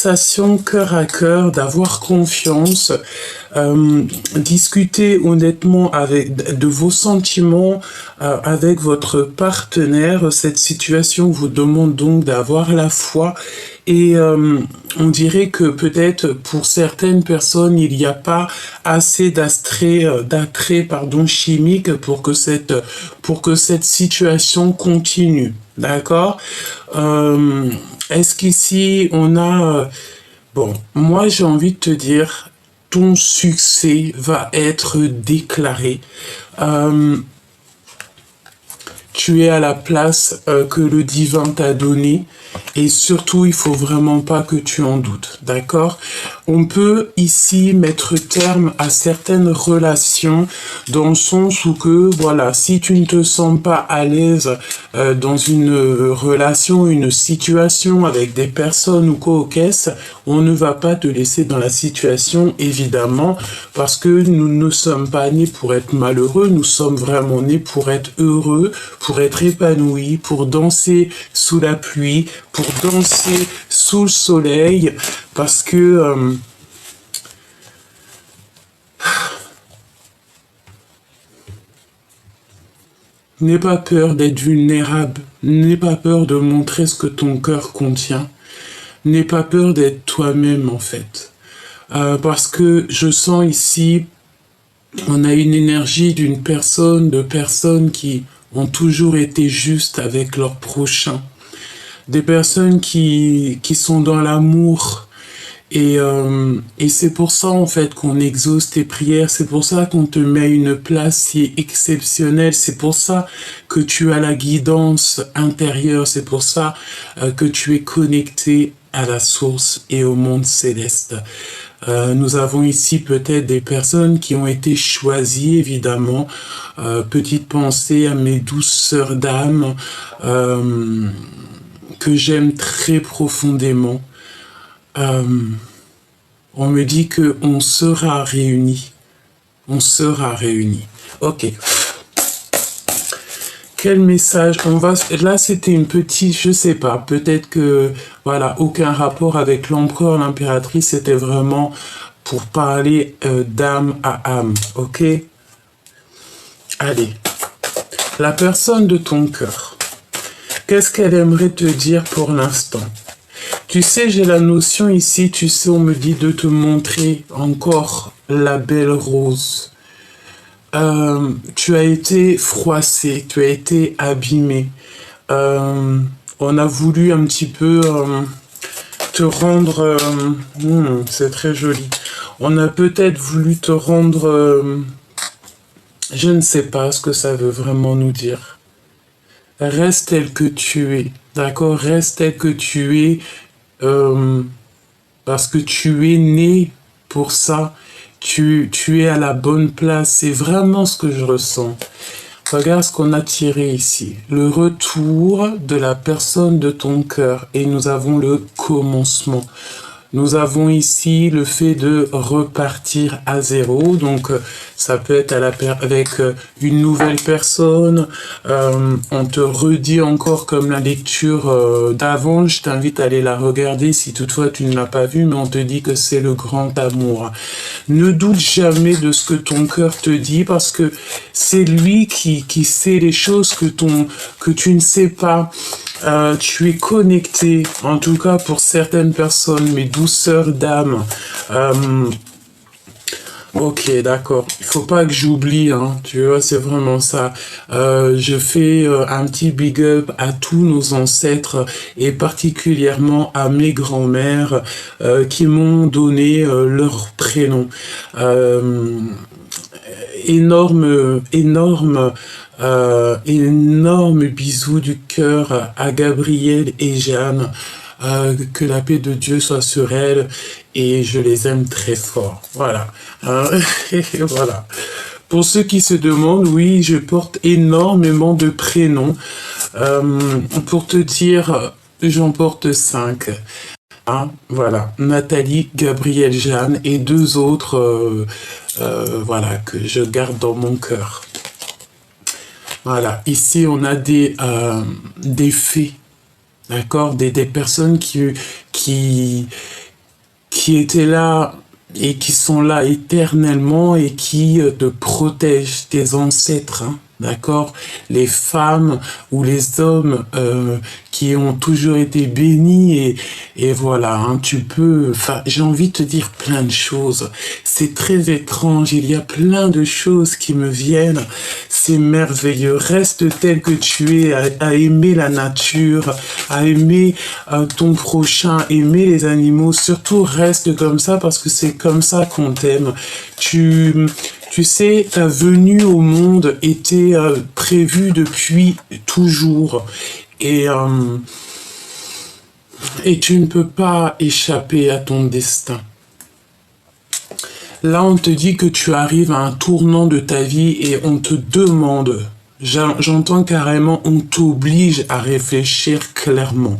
conversation cœur à cœur, d'avoir confiance, discuter honnêtement de vos sentiments avec votre partenaire. Cette situation vous demande donc d'avoir la foi et on dirait que peut-être pour certaines personnes, il n'y a pas assez d'attrait chimique pour que cette situation continue. D'accord? Est-ce qu'ici on a... Bon, moi j'ai envie de te dire, ton succès va être déclaré. Tu es à la place que le divin t'a donnée et surtout il faut vraiment pas que tu en doutes, d'accord? On peut ici mettre terme à certaines relations dans le sens où que voilà, si tu ne te sens pas à l'aise dans une relation, une situation avec des personnes ou quoi aux caisses, on ne va pas te laisser dans la situation évidemment parce que nous ne sommes pas nés pour être malheureux, nous sommes vraiment nés pour être heureux, pour être épanouis, pour danser sous la pluie, pour danser sous le soleil, parce que n'aie pas peur d'être vulnérable, n'aie pas peur de montrer ce que ton cœur contient, n'aie pas peur d'être toi-même en fait. Parce que je sens ici, on a une énergie de personnes qui ont toujours été justes avec leur prochain. Des personnes qui sont dans l'amour. Et c'est pour ça, en fait, qu'on exauce tes prières. C'est pour ça qu'on te met à une place si exceptionnelle. C'est pour ça que tu as la guidance intérieure. C'est pour ça que tu es connecté à la source et au monde céleste. Nous avons ici peut-être des personnes qui ont été choisies, évidemment. Petite pensée à mes douces sœurs d'âme que j'aime très profondément. On me dit que on sera réunis. On sera réunis. Ok. Quel message on va... Là, c'était une petite... Je sais pas. Peut-être que... Voilà, aucun rapport avec l'empereur, l'impératrice. C'était vraiment pour parler d'âme à âme. Ok? Allez. La personne de ton cœur. Qu'est-ce qu'elle aimerait te dire pour l'instant? Tu sais, j'ai la notion ici, tu sais, on me dit de te montrer encore la belle rose. Tu as été froissé, tu as été abîmé. On a voulu un petit peu te rendre... c'est très joli. On a peut-être voulu te rendre... je ne sais pas ce que ça veut vraiment nous dire. Reste tel que tu es, d'accord? Reste tel que tu es, parce que tu es né pour ça. Tu es à la bonne place. C'est vraiment ce que je ressens. Regarde ce qu'on a tiré ici. Le retour de la personne de ton cœur. Et nous avons le commencement. Nous avons ici le fait de repartir à zéro. Donc, ça peut être avec une nouvelle personne. On te redit encore comme la lecture d'avant. Je t'invite à aller la regarder si toutefois tu ne l'as pas vue. Mais on te dit que c'est le grand amour. Ne doute jamais de ce que ton cœur te dit parce que c'est lui qui sait les choses que tu ne sais pas. Tu es connecté, en tout cas pour certaines personnes, mes douceurs d'âme. Ok, d'accord. Il faut pas que j'oublie, hein. Tu vois, c'est vraiment ça. Je fais un petit big up à tous nos ancêtres et particulièrement à mes grands-mères qui m'ont donné leur prénom. Énorme bisous du cœur à Gabrielle et Jeanne. Que la paix de Dieu soit sur elles et je les aime très fort. Voilà. Voilà. Pour ceux qui se demandent, oui, je porte énormément de prénoms. Pour te dire, j'en porte 5. Hein, voilà. Nathalie, Gabrielle, Jeanne et 2 autres voilà, que je garde dans mon cœur. Voilà. Ici, on a des fées. D'accord, des personnes qui qui étaient là et qui sont là éternellement et qui te protègent, tes ancêtres, hein, d'accord? Les femmes ou les hommes qui ont toujours été bénis et voilà, hein, tu peux, enfin, j'ai envie de te dire plein de choses. C'est très étrange, il y a plein de choses qui me viennent. C'est merveilleux. Reste tel que tu es, à aimer la nature, à aimer ton prochain, aimer les animaux. Surtout, reste comme ça parce que c'est comme ça qu'on t'aime. Tu sais, ta venue au monde était prévue depuis toujours. Et tu ne peux pas échapper à ton destin. Là, on te dit que tu arrives à un tournant de ta vie et on te demande, j'entends carrément, on t'oblige à réfléchir clairement.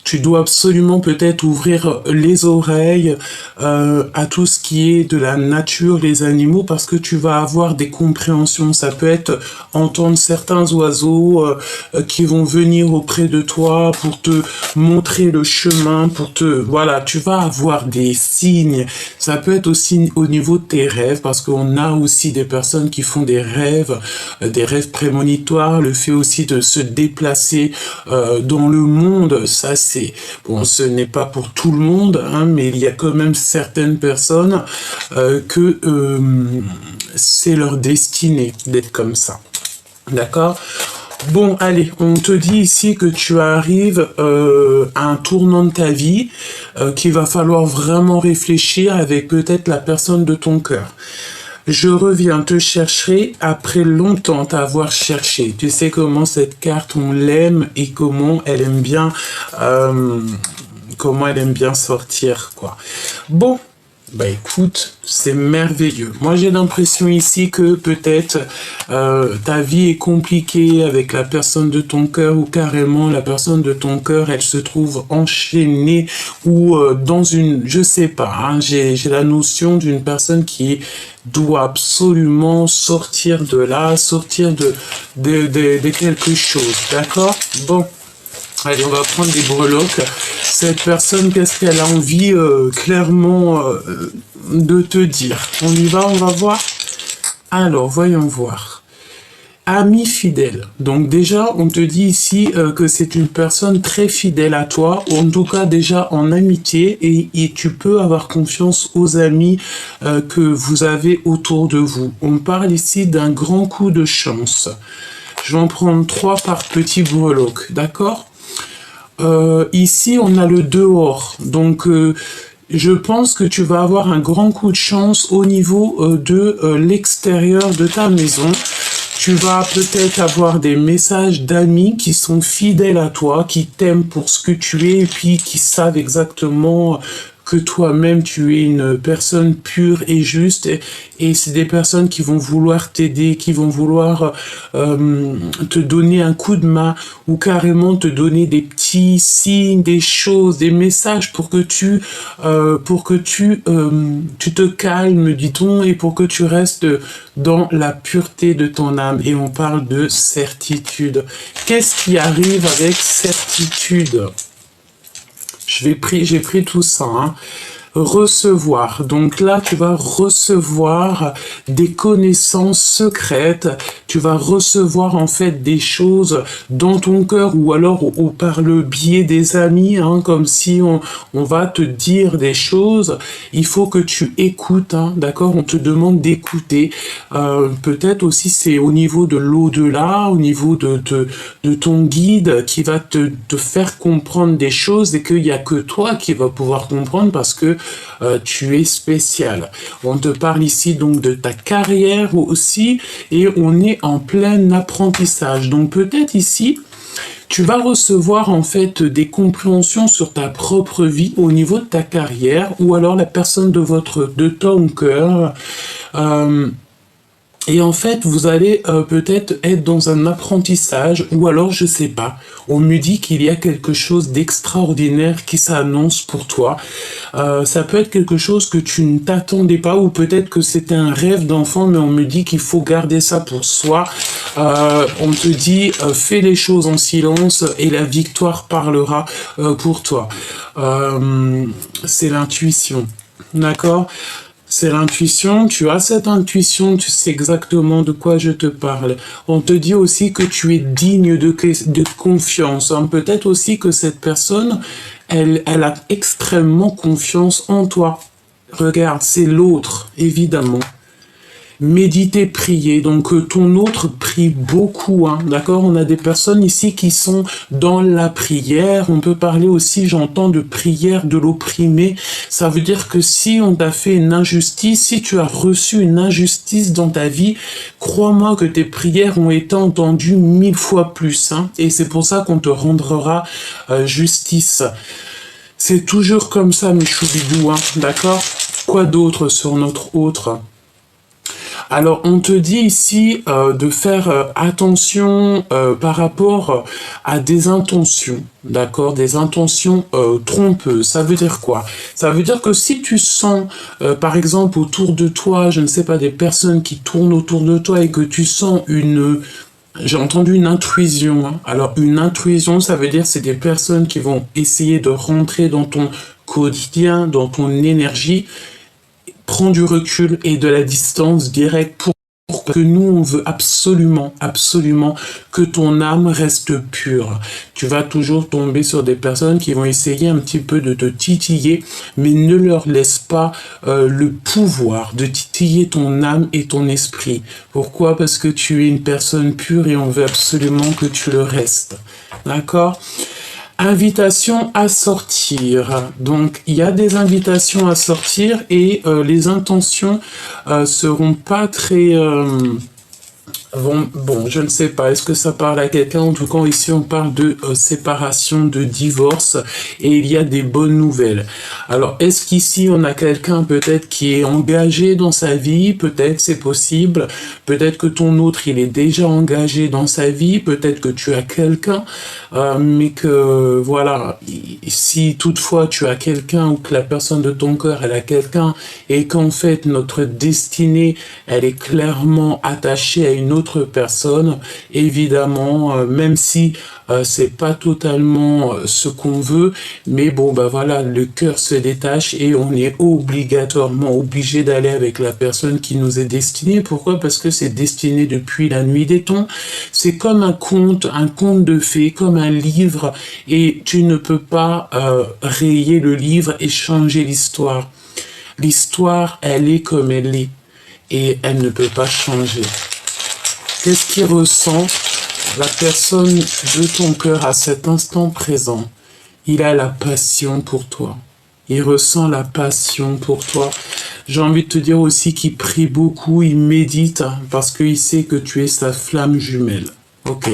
Tu dois absolument peut-être ouvrir les oreilles à tout ce qui est de la nature, les animaux, parce que tu vas avoir des compréhensions. Ça peut être entendre certains oiseaux qui vont venir auprès de toi pour te montrer le chemin, voilà, tu vas avoir des signes. Ça peut être aussi au niveau de tes rêves, parce qu'on a aussi des personnes qui font des rêves prémonitoires, le fait aussi de se déplacer dans le monde, ça bon, ce n'est pas pour tout le monde, hein, mais il y a quand même certaines personnes que c'est leur destinée d'être comme ça. D'accord? Bon, allez, on te dit ici que tu arrives à un tournant de ta vie, qu'il va falloir vraiment réfléchir avec peut-être la personne de ton cœur. Je reviens te chercher après longtemps t'avoir cherché. Tu sais comment cette carte, on l'aime et comment elle aime bien sortir, quoi. Bon, bah écoute, c'est merveilleux. Moi, j'ai l'impression ici que peut-être ta vie est compliquée avec la personne de ton cœur ou carrément la personne de ton cœur, elle se trouve enchaînée ou dans une, je sais pas, hein, j'ai la notion d'une personne qui doit absolument sortir de là, sortir de quelque chose, d'accord? Bon. Allez, on va prendre des breloques. Cette personne, qu'est-ce qu'elle a envie clairement de te dire? On y va, on va voir. Alors, voyons voir. Ami fidèle. Donc déjà, on te dit ici que c'est une personne très fidèle à toi, ou en tout cas déjà en amitié, et tu peux avoir confiance aux amis que vous avez autour de vous. On parle ici d'un grand coup de chance. Je vais en prendre 3 par petit breloque, d'accord? Ici, on a le dehors. Donc, je pense que tu vas avoir un grand coup de chance au niveau de l'extérieur de ta maison. Tu vas peut-être avoir des messages d'amis qui sont fidèles à toi, qui t'aiment pour ce que tu es et puis qui savent exactement que toi-même tu es une personne pure et juste et c'est des personnes qui vont vouloir t'aider, qui vont vouloir te donner un coup de main ou carrément te donner des petits signes, des choses, des messages pour que tu te calmes, dit-on, et pour que tu restes dans la pureté de ton âme. Et on parle de certitude. Qu'est-ce qui arrive avec certitude? J'ai pris tout ça, hein. Recevoir. Donc là, tu vas recevoir des connaissances secrètes. Tu vas recevoir en fait des choses dans ton cœur ou alors par le biais des amis, hein, comme si on va te dire des choses. Il faut que tu écoutes, hein, d'accord? On te demande d'écouter. Peut-être aussi c'est au niveau de l'au-delà, au niveau de ton guide qui va te faire comprendre des choses et qu'il n'y a que toi qui va pouvoir comprendre parce que tu es spécial. On te parle ici donc de ta carrière aussi et on est en plein apprentissage. Donc peut-être ici, tu vas recevoir en fait des compréhensions sur ta propre vie au niveau de ta carrière ou alors la personne de ton cœur Et en fait, vous allez peut-être être dans un apprentissage, ou alors je sais pas. On me dit qu'il y a quelque chose d'extraordinaire qui s'annonce pour toi. Ça peut être quelque chose que tu ne t'attendais pas, ou peut-être que c'était un rêve d'enfant, mais on me dit qu'il faut garder ça pour soi. On te dit, fais les choses en silence et la victoire parlera pour toi. C'est l'intuition. D'accord? C'est l'intuition, tu as cette intuition, tu sais exactement de quoi je te parle. On te dit aussi que tu es digne de confiance, hein. Peut-être aussi que cette personne, elle a extrêmement confiance en toi. Regarde, c'est l'autre, évidemment. Méditer, prier. Donc ton autre prie beaucoup, hein, d'accord? On a des personnes ici qui sont dans la prière. On peut parler aussi, j'entends, de prière de l'opprimé. Ça veut dire que si on t'a fait une injustice, si tu as reçu une injustice dans ta vie, crois-moi que tes prières ont été entendues 1000 fois plus, hein, et c'est pour ça qu'on te rendra justice. C'est toujours comme ça, mes choubidous, hein, d'accord? Quoi d'autre sur notre autre? Alors, on te dit ici de faire attention par rapport à des intentions, d'accord? Des intentions trompeuses. Ça veut dire quoi? Ça veut dire que si tu sens, par exemple, autour de toi, je ne sais pas, des personnes qui tournent autour de toi et que tu sens une... J'ai entendu une intrusion, hein. Alors, une intrusion, ça veut dire c'est des personnes qui vont essayer de rentrer dans ton quotidien, dans ton énergie. Prends du recul et de la distance directe pour que nous, on veut absolument, absolument que ton âme reste pure. Tu vas toujours tomber sur des personnes qui vont essayer un petit peu de te titiller, mais ne leur laisse pas le pouvoir de titiller ton âme et ton esprit. Pourquoi? Parce que tu es une personne pure et on veut absolument que tu le restes. D'accord? Invitation à sortir. Donc, il y a des invitations à sortir et les intentions seront pas très... Bon, je ne sais pas, est-ce que ça parle à quelqu'un? En tout cas, ici, on parle de séparation, de divorce, et il y a des bonnes nouvelles. Alors, est-ce qu'ici, on a quelqu'un peut-être qui est engagé dans sa vie? Peut-être, c'est possible. Peut-être que ton autre, il est déjà engagé dans sa vie. Peut-être que tu as quelqu'un, mais que, voilà, si toutefois tu as quelqu'un ou que la personne de ton cœur, elle a quelqu'un, et qu'en fait, notre destinée, elle est clairement attachée à une autre personne, évidemment, même si c'est pas totalement ce qu'on veut, mais bon, bah voilà, le cœur se détache et on est obligatoirement obligé d'aller avec la personne qui nous est destinée. Pourquoi? Parce que c'est destiné depuis la nuit des temps. C'est comme un conte de fées, comme un livre, et tu ne peux pas rayer le livre et changer l'histoire. L'histoire, elle est comme elle est, et elle ne peut pas changer. Qu'est-ce qui ressent la personne de ton cœur à cet instant présent? Il a la passion pour toi. Il ressent la passion pour toi. J'ai envie de te dire aussi qu'il prie beaucoup, il médite, parce qu'il sait que tu es sa flamme jumelle. Ok.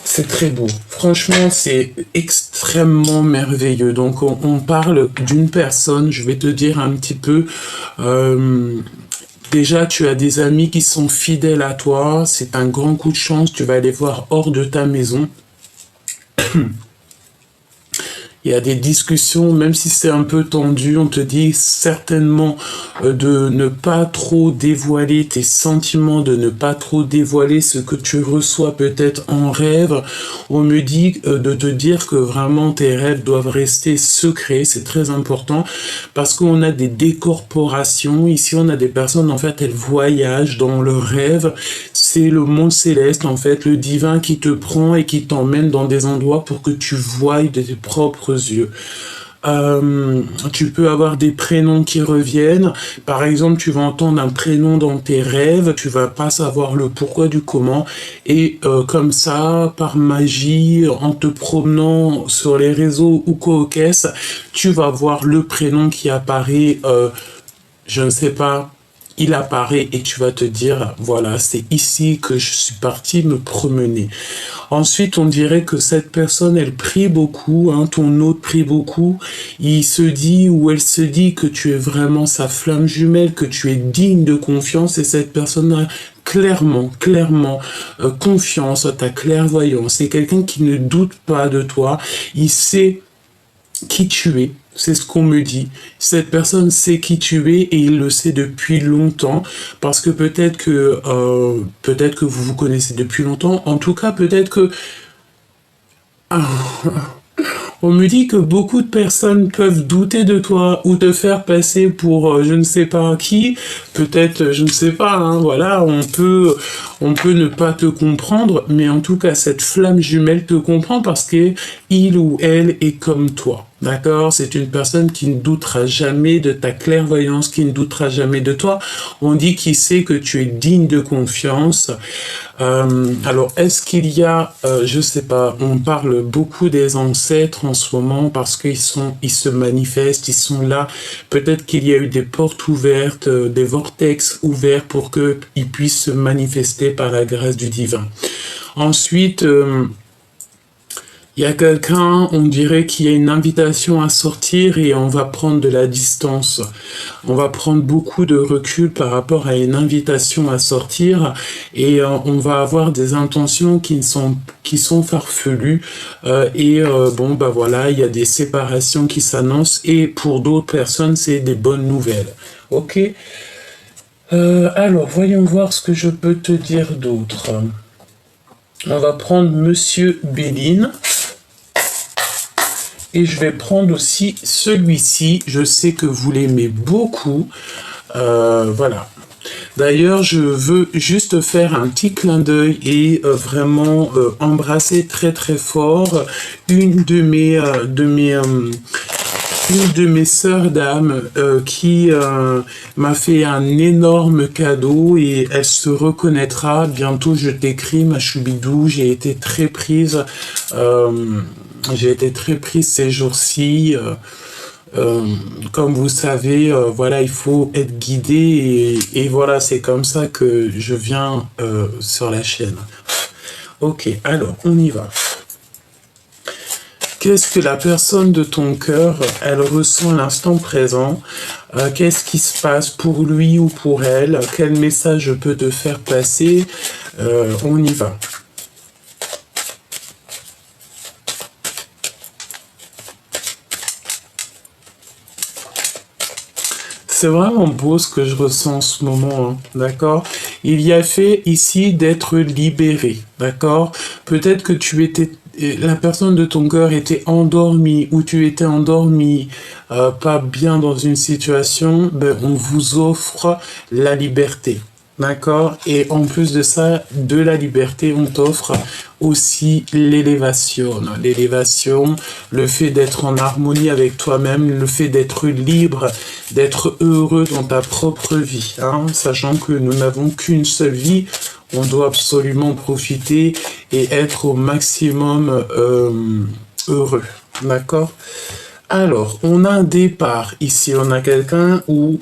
C'est très beau. Franchement, c'est extrêmement merveilleux. Donc, on parle d'une personne, je vais te dire un petit peu... Déjà, tu as des amis qui sont fidèles à toi. C'est un grand coup de chance. Tu vas les voir hors de ta maison. Il y a des discussions, même si c'est un peu tendu, on te dit certainement de ne pas trop dévoiler tes sentiments, de ne pas trop dévoiler ce que tu reçois peut-être en rêve. On me dit de te dire que vraiment tes rêves doivent rester secrets, c'est très important, parce qu'on a des décorporations. Ici, on a des personnes, en fait, elles voyagent dans leurs rêves. C'est le monde céleste, en fait, le divin qui te prend et qui t'emmène dans des endroits pour que tu voies de tes propres yeux. Tu peux avoir des prénoms qui reviennent. Par exemple, tu vas entendre un prénom dans tes rêves, tu vas pas savoir le pourquoi du comment, et comme ça, par magie, en te promenant sur les réseaux ou quoi au caisse, tu vas voir le prénom qui apparaît, je ne sais pas, il apparaît et tu vas te dire, voilà, c'est ici que je suis parti me promener. Ensuite, on dirait que cette personne, elle prie beaucoup, hein, ton hôte prie beaucoup. Il se dit ou elle se dit que tu es vraiment sa flamme jumelle, que tu es digne de confiance et cette personne a clairement confiance à ta clairvoyance. C'est quelqu'un qui ne doute pas de toi. Il sait qui tu es. C'est ce qu'on me dit. Cette personne sait qui tu es et il le sait depuis longtemps parce que peut-être que vous vous connaissez depuis longtemps. En tout cas, peut-être que on me dit que beaucoup de personnes peuvent douter de toi ou te faire passer pour je ne sais pas qui. Peut-être, je ne sais pas, hein, voilà, on peut ne pas te comprendre, mais en tout cas, cette flamme jumelle te comprend parce que il ou elle est comme toi. D'accord? C'est une personne qui ne doutera jamais de ta clairvoyance, qui ne doutera jamais de toi. On dit qu'il sait que tu es digne de confiance. Alors, est-ce qu'il y a, je sais pas, on parle beaucoup des ancêtres en ce moment parce qu'ils se manifestent, ils sont là. Peut-être qu'il y a eu des portes ouvertes, des vortex ouverts pour qu'ils puissent se manifester par la grâce du divin. Ensuite, il y a quelqu'un, on dirait qu'il y a une invitation à sortir et on va prendre de la distance. On va prendre beaucoup de recul par rapport à une invitation à sortir et on va avoir des intentions qui sont farfelues bon bah voilà, il y a des séparations qui s'annoncent et pour d'autres personnes c'est des bonnes nouvelles. Ok. Alors voyons voir ce que je peux te dire d'autre. On va prendre Monsieur Béline. Et je vais prendre aussi celui-ci. Je sais que vous l'aimez beaucoup. Voilà. D'ailleurs, je veux juste faire un petit clin d'œil et vraiment embrasser très très fort une de mes sœurs d'âme qui m'a fait un énorme cadeau et elle se reconnaîtra. Bientôt, je t'écris, ma choubidou. J'ai été très prise ces jours-ci. Comme vous savez, voilà, il faut être guidé et voilà, c'est comme ça que je viens sur la chaîne. Ok, alors, on y va. Qu'est-ce que la personne de ton cœur, elle ressent à l'instant présent? Qu'est-ce qui se passe pour lui ou pour elle? Quel message je peux te faire passer? On y va. C'est vraiment beau ce que je ressens en ce moment, hein, d'accord? Il y a fait ici d'être libéré, d'accord? Peut-être que la personne de ton cœur était endormie ou tu étais endormi, pas bien dans une situation, ben on vous offre la liberté. D'accord? Et en plus de ça, de la liberté, on t'offre aussi l'élévation. L'élévation, le fait d'être en harmonie avec toi-même, le fait d'être libre, d'être heureux dans ta propre vie. Hein? Sachant que nous n'avons qu'une seule vie, on doit absolument profiter et être au maximum heureux. D'accord? Alors, on a un départ. Ici, on a quelqu'un où,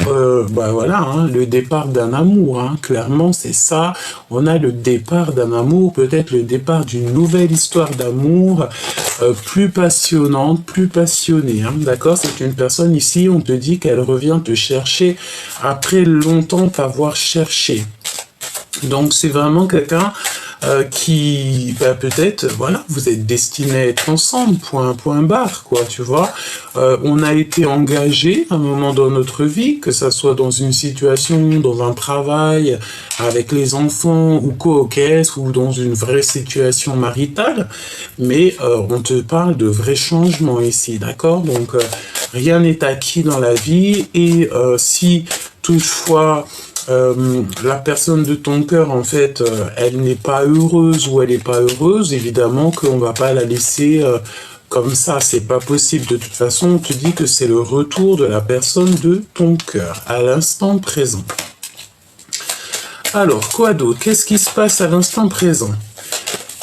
bah voilà, hein, le départ d'un amour. Hein, clairement, c'est ça. On a le départ d'un amour, peut-être le départ d'une nouvelle histoire d'amour, plus passionnante, plus passionnée. Hein, d'accord? C'est une personne ici, on te dit qu'elle revient te chercher après longtemps t'avoir cherché. Donc, c'est vraiment quelqu'un qui, bah, peut-être, voilà, vous êtes destinés à être ensemble, point barre, quoi, tu vois. On a été engagés à un moment dans notre vie, que ça soit dans une situation, dans un travail, avec les enfants, ou co-caisse, ou dans une vraie situation maritale, mais on te parle de vrais changements ici, d'accord? Donc, rien n'est acquis dans la vie, et si toutefois la personne de ton cœur, en fait, elle n'est pas heureuse ou elle n'est pas heureuse, évidemment qu'on va pas la laisser comme ça, c'est pas possible. De toute façon, on te dit que c'est le retour de la personne de ton cœur, à l'instant présent. Alors, quoi d'autre? Qu'est-ce qui se passe à l'instant présent?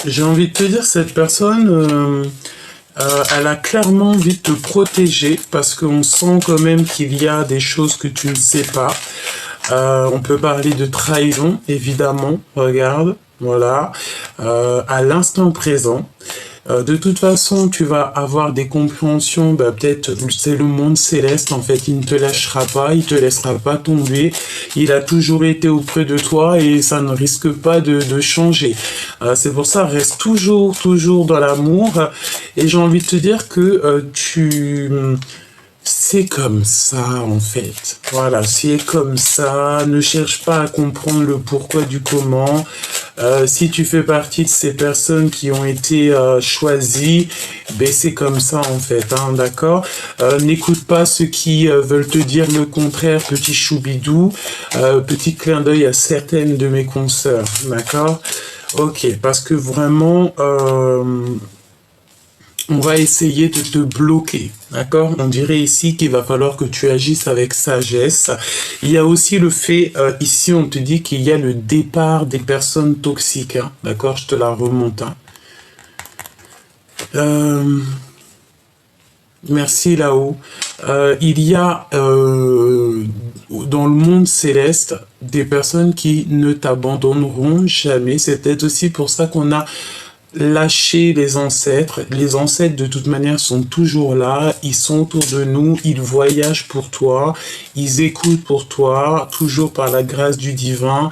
J'ai envie de te dire, cette personne... elle a clairement envie de te protéger parce qu'on sent quand même qu'il y a des choses que tu ne sais pas. On peut parler de trahison, évidemment, regarde, voilà, à l'instant présent. De toute façon, tu vas avoir des compréhensions, bah, peut-être c'est le monde céleste, en fait, il ne te lâchera pas, il te laissera pas tomber, il a toujours été auprès de toi et ça ne risque pas de changer. C'est pour ça, reste toujours dans l'amour et j'ai envie de te dire que c'est comme ça, en fait. Voilà, c'est comme ça. Ne cherche pas à comprendre le pourquoi du comment. Si tu fais partie de ces personnes qui ont été choisies, ben c'est comme ça, en fait, hein, d'accord? N'écoute pas ceux qui veulent te dire le contraire, petit choubidou. Petit clin d'œil à certaines de mes consoeurs, d'accord? Ok, parce que vraiment... on va essayer de te bloquer, d'accord? On dirait ici qu'il va falloir que tu agisses avec sagesse. Il y a aussi le fait, ici on te dit qu'il y a le départ des personnes toxiques, hein, d'accord? Je te la remonte. Hein. Merci là-haut. Il y a dans le monde céleste des personnes qui ne t'abandonneront jamais. C'est peut-être aussi pour ça qu'on a lâcher les ancêtres. Les ancêtres, de toute manière, sont toujours là. Ils sont autour de nous. Ils voyagent pour toi. Ils écoutent pour toi, toujours par la grâce du divin.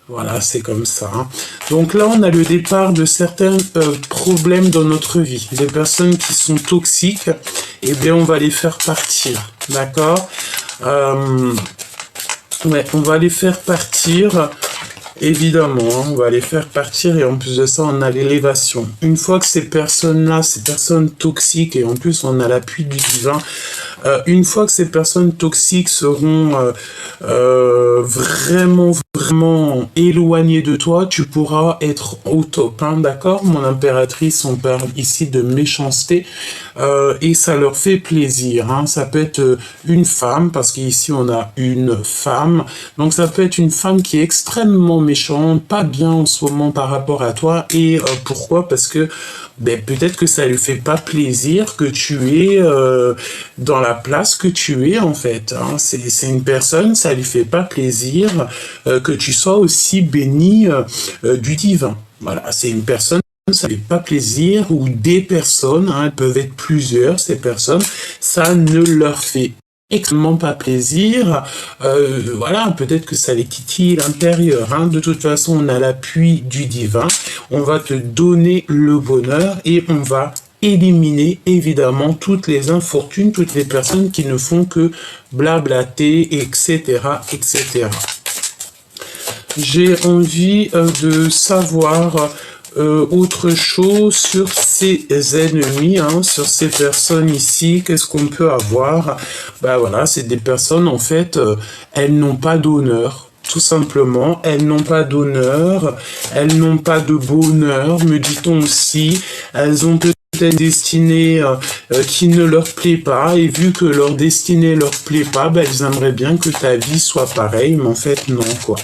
Voilà, c'est comme ça. Hein. Donc là, on a le départ de certains problèmes dans notre vie. Des personnes qui sont toxiques, eh bien, on va les faire partir. D'accord ouais, on va les faire partir. Évidemment, hein, on va les faire partir et en plus de ça, on a l'élévation. Une fois que ces personnes-là, ces personnes toxiques, et en plus on a l'appui du divin, une fois que ces personnes toxiques seront vraiment éloignées de toi, tu pourras être au top, hein, d'accord? Mon impératrice, on parle ici de méchanceté et ça leur fait plaisir. Hein. Ça peut être une femme, parce qu'ici on a une femme, donc ça peut être une femme qui est extrêmement méchante, pas bien en ce moment par rapport à toi. Et pourquoi? Parce que ben, peut-être que ça lui fait pas plaisir que tu es dans la place que tu es en fait. Hein. C'est une personne, ça lui fait pas plaisir que tu sois aussi béni du divin. Voilà, c'est une personne, ça ne fait pas plaisir, ou des personnes, hein, elles peuvent être plusieurs, ces personnes, ça ne leur fait extrêmement pas plaisir, voilà, peut-être que ça les titille l'intérieur, hein. De toute façon, on a l'appui du divin, on va te donner le bonheur et on va éliminer évidemment toutes les infortunes, toutes les personnes qui ne font que blablater, etc., etc. J'ai envie de savoir autre chose sur ces ennemis, hein, sur ces personnes ici. Qu'est-ce qu'on peut avoir? Ben voilà, c'est des personnes, en fait, elles n'ont pas d'honneur. Tout simplement, elles n'ont pas d'honneur, elles n'ont pas de bonheur, me dit-on aussi. Elles ont peut-être une destinée qui ne leur plaît pas, et vu que leur destinée leur plaît pas, ben, elles aimeraient bien que ta vie soit pareille, mais en fait, non, quoi.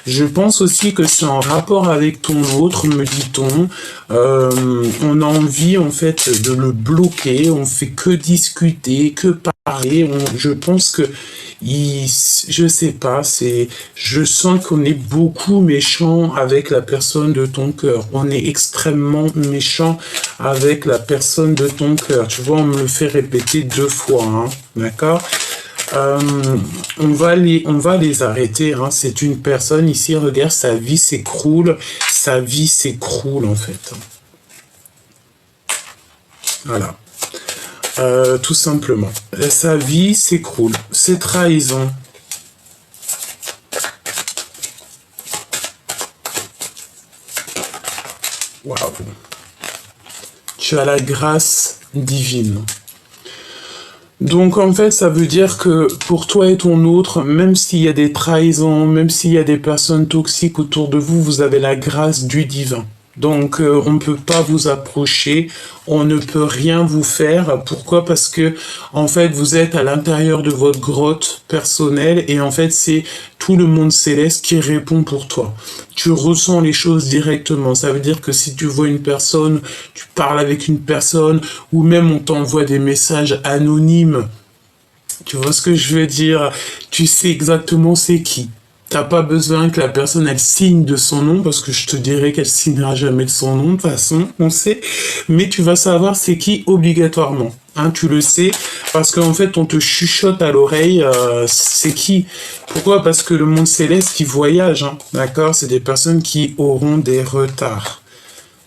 Je pense aussi que c'est en rapport avec ton autre, me dit-on. On a envie, en fait, de le bloquer. On fait que discuter, que parler. Je pense que, je sais pas, je sens qu'on est beaucoup méchant avec la personne de ton cœur. On est extrêmement méchant avec la personne de ton cœur. Tu vois, on me le fait répéter 2 fois, hein, d'accord ? On va les arrêter, hein. C'est une personne ici, regarde, sa vie s'écroule en fait. Voilà. Tout simplement. Sa vie s'écroule. C'est trahison. Waouh. Tu as la grâce divine. Donc en fait, ça veut dire que pour toi et ton autre, même s'il y a des trahisons, même s'il y a des personnes toxiques autour de vous, vous avez la grâce du divin. Donc on ne peut pas vous approcher, on ne peut rien vous faire. Pourquoi? Parce que en fait vous êtes à l'intérieur de votre grotte personnelle et en fait c'est tout le monde céleste qui répond pour toi. Tu ressens les choses directement. Ça veut dire que si tu vois une personne, tu parles avec une personne ou même on t'envoie des messages anonymes Tu vois ce que je veux dire? Tu sais exactement c'est qui. T'as pas besoin que la personne elle signe de son nom parce que je te dirais qu'elle signera jamais de son nom de toute façon, on sait. Mais tu vas savoir c'est qui obligatoirement. Hein, tu le sais parce qu'en fait on te chuchote à l'oreille c'est qui. Pourquoi? Parce que le monde céleste il voyage, hein, d'accord? C'est des personnes qui auront des retards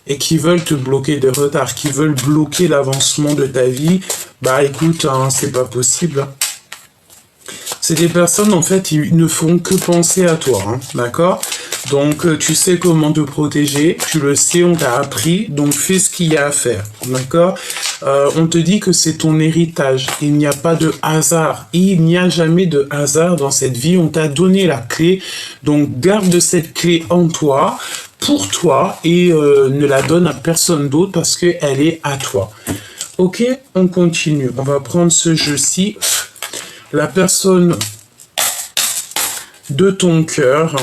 et qui veulent te bloquer des retards, qui veulent bloquer l'avancement de ta vie. Bah écoute, hein, c'est pas possible, hein. C'est des personnes, en fait, ils ne font que penser à toi, hein, d'accord? Donc, tu sais comment te protéger, tu le sais, on t'a appris, donc fais ce qu'il y a à faire, d'accord? On te dit que c'est ton héritage, il n'y a pas de hasard, il n'y a jamais de hasard dans cette vie, on t'a donné la clé, donc garde cette clé en toi, pour toi, et ne la donne à personne d'autre parce qu'elle est à toi. Ok, on continue, on va prendre ce jeu-ci. La personne de ton cœur,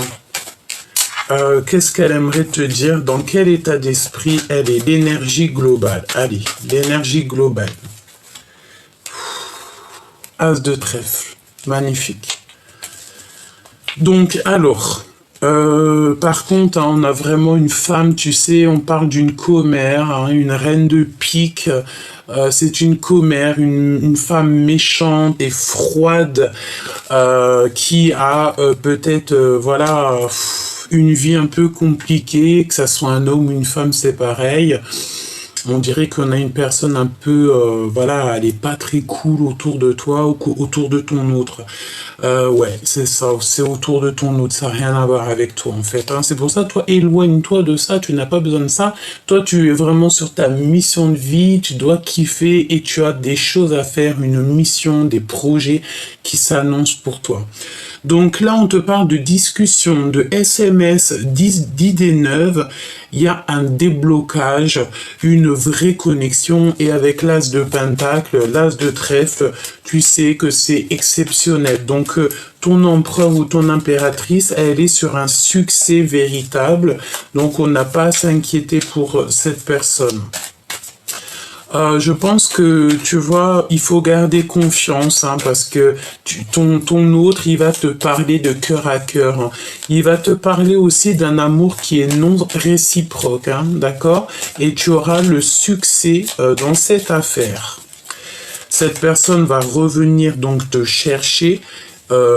qu'est-ce qu'elle aimerait te dire? Dans quel état d'esprit elle est? L'énergie globale. Allez, l'énergie globale. As de trèfle. Magnifique. Donc, alors, par contre, hein, on a vraiment une femme, tu sais, on parle d'une commère, hein, une reine de pique. C'est une commère, une femme méchante et froide qui a peut-être, voilà, une vie un peu compliquée, que ça soit un homme ou une femme, c'est pareil. On dirait qu'on a une personne un peu, voilà, elle est pas très cool autour de toi ou autour de ton autre. Ouais, c'est ça, c'est autour de ton autre, ça n'a rien à voir avec toi en fait, hein. C'est pour ça, toi, éloigne-toi de ça, tu n'as pas besoin de ça. Toi, tu es vraiment sur ta mission de vie, tu dois kiffer et tu as des choses à faire, une mission, des projets qui s'annoncent pour toi. Donc là, on te parle de discussion, de SMS, d'idées neuves. Il y a un déblocage, une vraie connexion. Et avec l'as de pentacle, l'as de trèfle, tu sais que c'est exceptionnel. Donc, ton empereur ou ton impératrice, elle est sur un succès véritable. Donc, on n'a pas à s'inquiéter pour cette personne. Je pense que, tu vois, il faut garder confiance, hein, parce que ton autre, il va te parler de cœur à cœur, hein. Il va te parler aussi d'un amour qui est non réciproque, hein, d'accord? Et tu auras le succès dans cette affaire. Cette personne va revenir donc te chercher.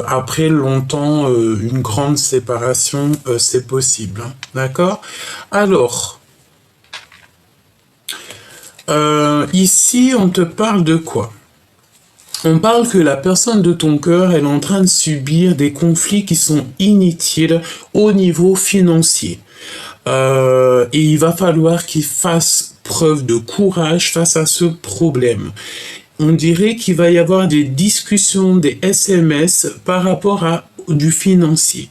Après longtemps, une grande séparation, c'est possible, hein, d'accord? Alors... ici, on te parle de quoi? On parle que la personne de ton cœur, elle est en train de subir des conflits qui sont inutiles au niveau financier. Et il va falloir qu'il fasse preuve de courage face à ce problème. On dirait qu'il va y avoir des discussions, des SMS par rapport à du financier.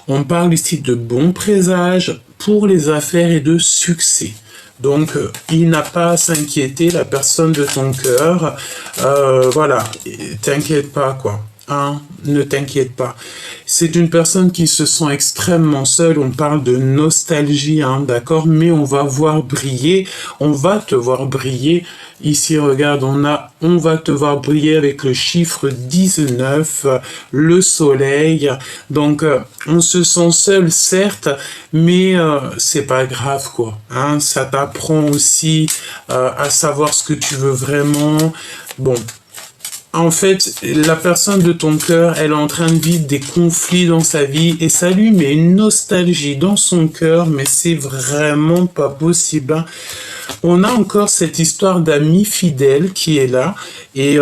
On parle ici de bons présages pour les affaires et de succès. Donc, il n'a pas à s'inquiéter, la personne de ton cœur. Voilà, t'inquiète pas, quoi. Hein, ne t'inquiète pas. C'est une personne qui se sent extrêmement seule. On parle de nostalgie, hein, d'accord? Mais on va voir briller. On va te voir briller. Ici, regarde, on va te voir briller avec le chiffre 19, le soleil. Donc, on se sent seul, certes, mais c'est pas grave, quoi. Hein, ça t'apprend aussi à savoir ce que tu veux vraiment. Bon. En fait, la personne de ton cœur, elle est en train de vivre des conflits dans sa vie et ça lui met une nostalgie dans son cœur, mais c'est vraiment pas possible, hein. On a encore cette histoire d'amis fidèles qui est là et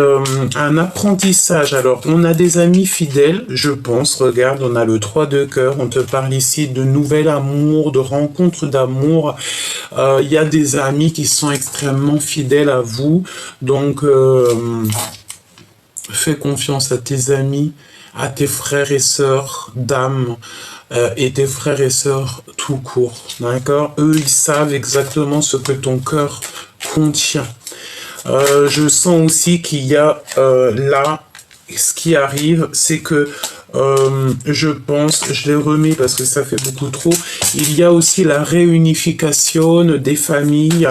un apprentissage. Alors, on a des amis fidèles, je pense. Regarde, on a le 3 de cœur. On te parle ici de nouvel amour, de rencontre d'amour. Il y a des amis qui sont extrêmement fidèles à vous. Donc... fais confiance à tes amis, à tes frères et sœurs d'âme et tes frères et sœurs tout court, d'accord? Eux, ils savent exactement ce que ton cœur contient. Je sens aussi qu'il y a là, ce qui arrive, c'est que Je pense, je les remets parce que ça fait beaucoup trop. Il y a aussi la réunification des familles,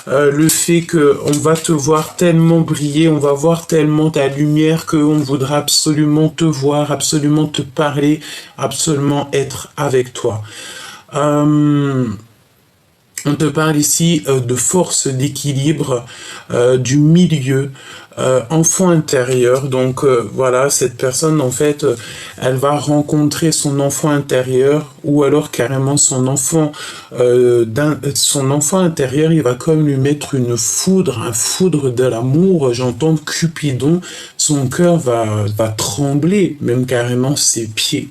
le fait que on va te voir tellement briller, on va voir tellement ta lumière qu'on voudra absolument te voir, absolument te parler, absolument être avec toi. On te parle ici de force d'équilibre, du milieu, enfant intérieur. Donc voilà, cette personne, en fait, elle va rencontrer son enfant intérieur ou alors carrément son enfant intérieur, il va comme lui mettre une foudre, un foudre de l'amour. J'entends Cupidon, son cœur va trembler, même carrément ses pieds.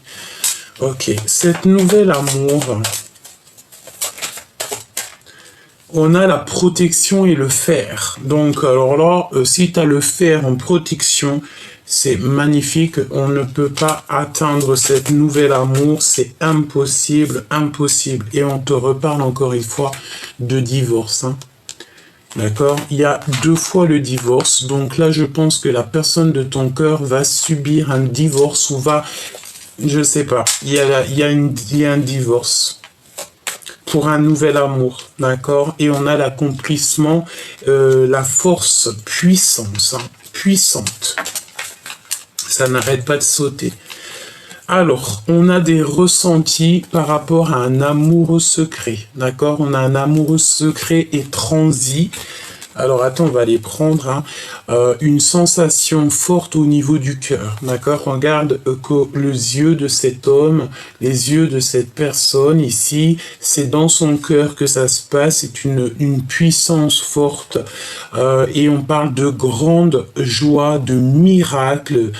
Ok, cette nouvelle amour... On a la protection et le fer. Donc, alors là, si tu as le fer en protection, c'est magnifique. On ne peut pas atteindre cette nouvelle amour. C'est impossible, impossible. Et on te reparle encore une fois de divorce. Hein. D'accord? Il y a 2 fois le divorce. Donc là, je pense que la personne de ton cœur va subir un divorce ou va... Je sais pas. Il y a un divorce. Pour un nouvel amour, d'accord? Et on a l'accomplissement, la force, puissance, hein, puissante. Ça n'arrête pas de sauter. Alors, on a des ressentis par rapport à un amoureux secret, d'accord? On a un amoureux secret et transi. Alors, attends, on va les prendre. Hein. Une sensation forte au niveau du cœur. D'accord? Regarde que les yeux de cet homme, les yeux de cette personne ici, c'est dans son cœur que ça se passe. C'est une puissance forte. Et on parle de grande joie, de miracle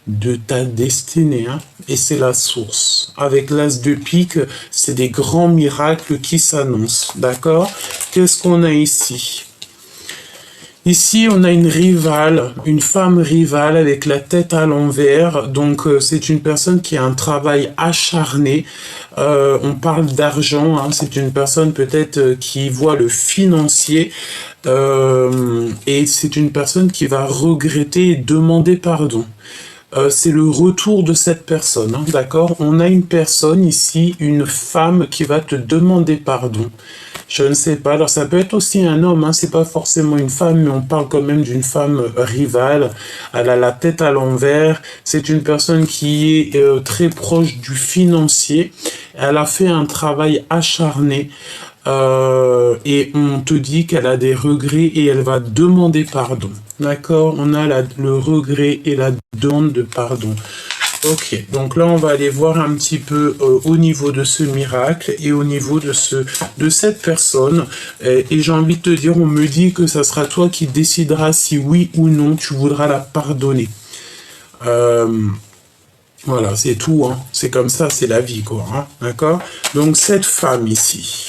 de ta destinée. Hein? Et c'est la source. Avec l'as de pique, c'est des grands miracles qui s'annoncent. D'accord? Qu'est-ce qu'on a ici? Ici, on a une rivale, une femme rivale avec la tête à l'envers. Donc, c'est une personne qui a un travail acharné. On parle d'argent. Hein. C'est une personne peut-être qui voit le financier. Et c'est une personne qui va regretter et demander pardon. C'est le retour de cette personne, hein, d'accord? On a une personne ici, une femme qui va te demander pardon. Je ne sais pas, alors ça peut être aussi un homme, hein, c'est pas forcément une femme, mais on parle quand même d'une femme rivale. Elle a la tête à l'envers, c'est une personne qui est très proche du financier. Elle a fait un travail acharné. Et on te dit qu'elle a des regrets et elle va demander pardon. D'accord? On a le regret et la demande de pardon. Ok, donc là on va aller voir un petit peu au niveau de ce miracle et au niveau de cette personne. Et j'ai envie de te dire, on me dit que ça sera toi qui décideras si oui ou non tu voudras la pardonner. Voilà, c'est tout. Hein. C'est comme ça, c'est la vie, quoi. Hein. D'accord? Donc cette femme ici.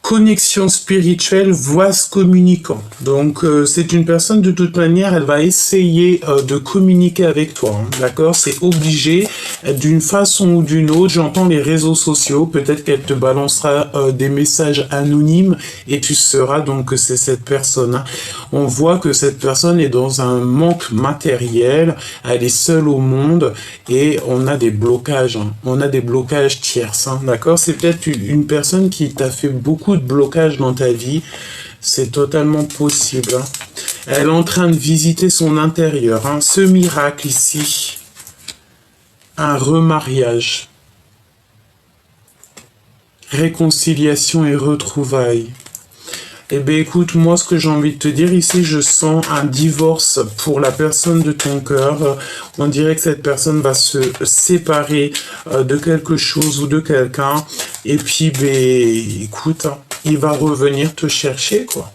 Connexion spirituelle, voix communicant. Donc, c'est une personne, de toute manière, elle va essayer de communiquer avec toi. Hein, d'accord? C'est obligé, d'une façon ou d'une autre. J'entends les réseaux sociaux. Peut-être qu'elle te balancera des messages anonymes et tu sauras donc que c'est cette personne. Hein. On voit que cette personne est dans un manque matériel. Elle est seule au monde et on a des blocages. Hein. On a des blocages tierces. Hein, d'accord? C'est peut-être une personne qui t'a fait beaucoup de blocage dans ta vie, c'est totalement possible. Hein. Elle est en train de visiter son intérieur. Hein. Ce miracle ici, un remariage, réconciliation et retrouvailles. Eh bien, écoute, moi, ce que j'ai envie de te dire ici, je sens un divorce pour la personne de ton cœur. On dirait que cette personne va se séparer de quelque chose ou de quelqu'un. Et puis, ben, écoute, hein, il va revenir te chercher, quoi.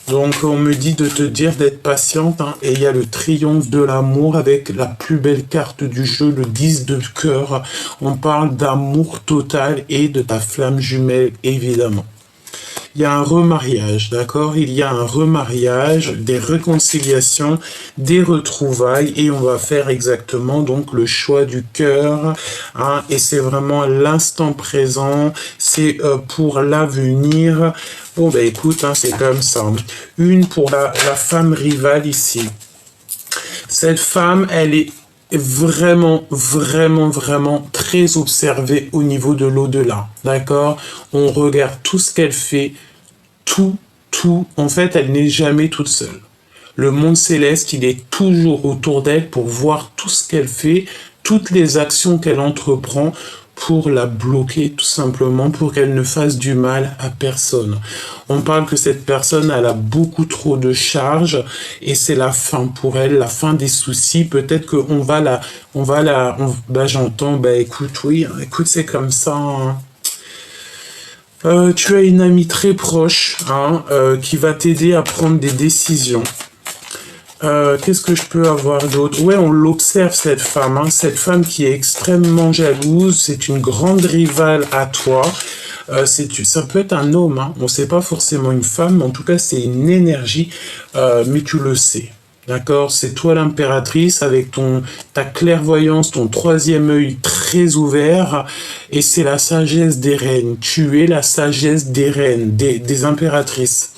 Donc, on me dit de te dire d'être patiente. Hein, et il y a le triomphe de l'amour avec la plus belle carte du jeu, le 10 de cœur. On parle d'amour total et de ta flamme jumelle, évidemment. Il y a un remariage, d'accord? Il y a un remariage, des réconciliations, des retrouvailles, et on va faire exactement donc le choix du cœur, hein, et c'est vraiment l'instant présent, c'est pour l'avenir. Bon, ben écoute, hein, c'est comme ça. Une pour la femme rivale ici. Cette femme, elle est est vraiment, vraiment, vraiment très observée au niveau de l'au-delà. D'accord? On regarde tout ce qu'elle fait, tout, tout. En fait, elle n'est jamais toute seule. Le monde céleste, il est toujours autour d'elle pour voir tout ce qu'elle fait, toutes les actions qu'elle entreprend pour la bloquer tout simplement, pour qu'elle ne fasse du mal à personne. On parle que cette personne, elle a beaucoup trop de charges et c'est la fin pour elle, la fin des soucis. Peut-être qu'on va bah j'entends, bah écoute, oui, écoute, c'est comme ça, hein. Tu as une amie très proche, hein, qui va t'aider à prendre des décisions. Qu'est-ce que je peux avoir d'autre? Ouais, on l'observe cette femme, hein, cette femme qui est extrêmement jalouse, c'est une grande rivale à toi. Ça peut être un homme, hein, on sait pas forcément une femme, mais en tout cas c'est une énergie, mais tu le sais. D'accord? C'est toi l'impératrice avec ta clairvoyance, ton troisième œil très ouvert, et c'est la sagesse des reines. Tu es la sagesse des reines, des impératrices.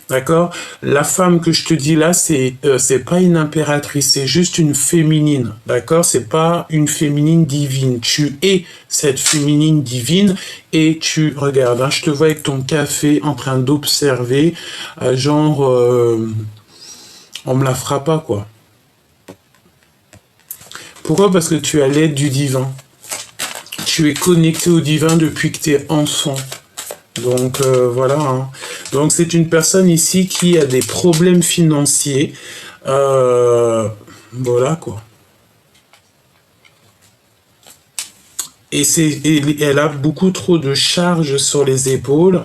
D'accord? La femme que je te dis là, c'est pas une impératrice, c'est juste une féminine. D'accord? C'est pas une féminine divine. Tu es cette féminine divine et tu regardes, hein, je te vois avec ton café en train d'observer, genre, on me la fera pas, quoi. Pourquoi? Parce que tu as l'aide du divin. Tu es connecté au divin depuis que tu es enfant. Donc voilà, hein. Donc c'est une personne ici qui a des problèmes financiers. Voilà quoi. Et elle a beaucoup trop de charges sur les épaules.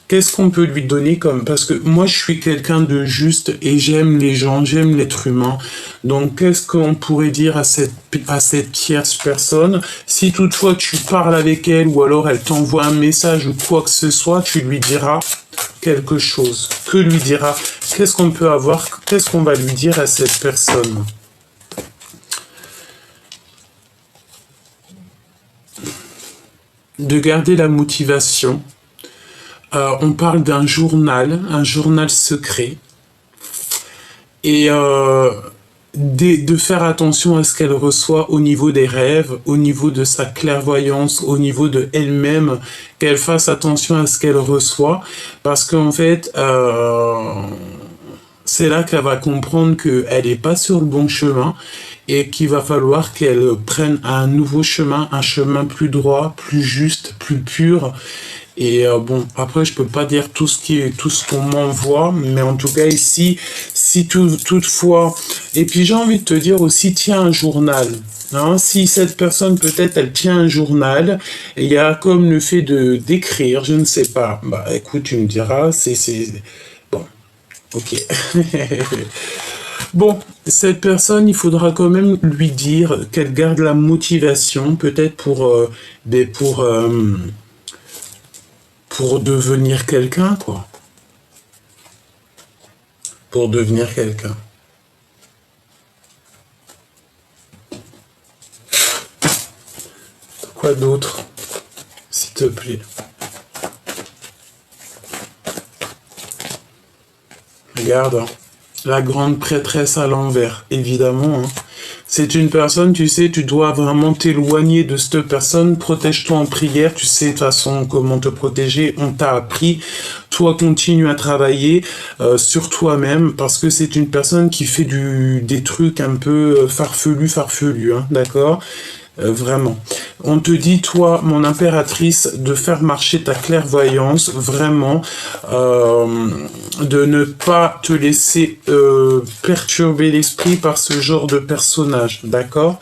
Qu'est-ce qu'on peut lui donner comme... Parce que moi, je suis quelqu'un de juste et j'aime les gens, j'aime l'être humain. Donc, qu'est-ce qu'on pourrait dire à cette tierce personne? Si toutefois tu parles avec elle ou alors elle t'envoie un message ou quoi que ce soit, tu lui diras quelque chose. Que lui dira? Qu'est-ce qu'on peut avoir? Qu'est-ce qu'on va lui dire à cette personne? De garder la motivation. On parle d'un journal, un journal secret, et de faire attention à ce qu'elle reçoit au niveau des rêves, au niveau de sa clairvoyance, au niveau de elle-même, qu'elle fasse attention à ce qu'elle reçoit, parce qu'en fait, c'est là qu'elle va comprendre qu'elle n'est pas sur le bon chemin et qu'il va falloir qu'elle prenne un nouveau chemin, un chemin plus droit, plus juste, plus pur. Et bon, après, je peux pas dire tout ce qu'on m'envoie, mais en tout cas ici, si toutefois, et puis j'ai envie de te dire aussi, tiens un journal. Hein, si cette personne peut-être elle tient un journal, et il y a comme le fait de d'écrire, je ne sais pas. Bah écoute, tu me diras, c'est bon, ok. Bon, cette personne, il faudra quand même lui dire qu'elle garde la motivation, peut-être pour devenir quelqu'un, quoi. Pour devenir quelqu'un. Quoi d'autre, s'il te plaît? Regarde, hein. La grande prêtresse à l'envers, évidemment, hein. C'est une personne, tu sais, tu dois vraiment t'éloigner de cette personne, protège-toi en prière, tu sais de toute façon comment te protéger, on t'a appris. Toi, continue à travailler sur toi-même, parce que c'est une personne qui fait des trucs un peu farfelus, hein, d'accord? Vraiment. On te dit, toi, mon impératrice, de faire marcher ta clairvoyance, vraiment, de ne pas te laisser perturber l'esprit par ce genre de personnage, d'accord?